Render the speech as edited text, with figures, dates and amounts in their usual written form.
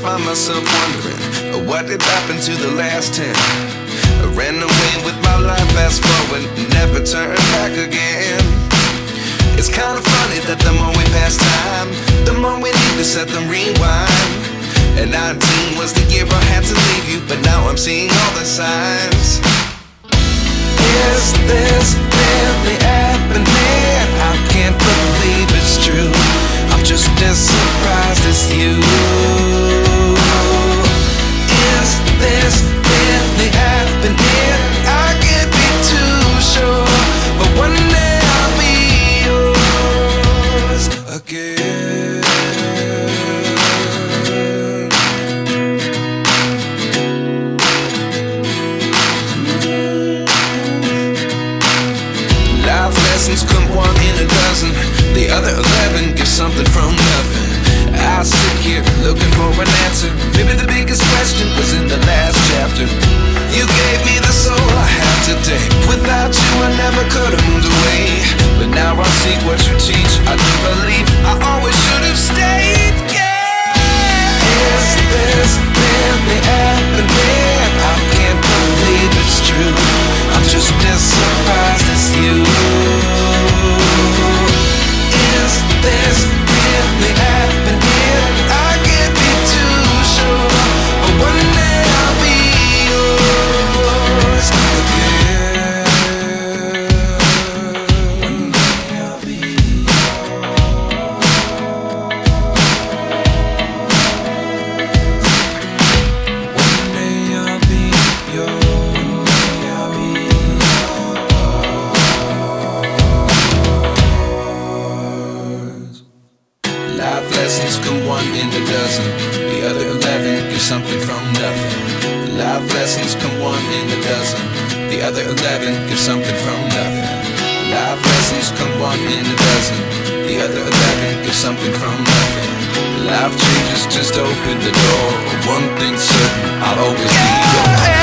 find myself wondering what did happen to the last 10. I ran away with my life, fast forward, never turn back again. It's kinda funny that the more we pass time, the more we need to set them rewind. And 19 was the year I had to leave you, but now I'm seeing all the signs. Is this really happening? I can't believe it's true. I'm just as surprised as you. Is this really happening? I can't be too sure, but one day I'll be yours again. Life lessons come one in a dozen. The other 11 get something from nothing. I sit here looking for an answer. Maybe the biggest question was in the last chapter. You gave me the soul I have today. Without you I never could have moved away. But now I see what you teach. I do believe I always should have stayed. Yeah. Is this really happening? I can't believe it's true. I'm just as surprised as you. Is this really happening? I can't be too sure, but one day I'll be yours again. One day I'll be yours. One day I'll be yours. One day I'll be yours. Life lessons come one in a dozen. The other 11 get something from nothing. Life lessons come one in a dozen. The other 11 get something from nothing. Life lessons come one in a dozen. The other 11 get something from nothing. Life changes just open the door. One thing's certain, I'll always be yours.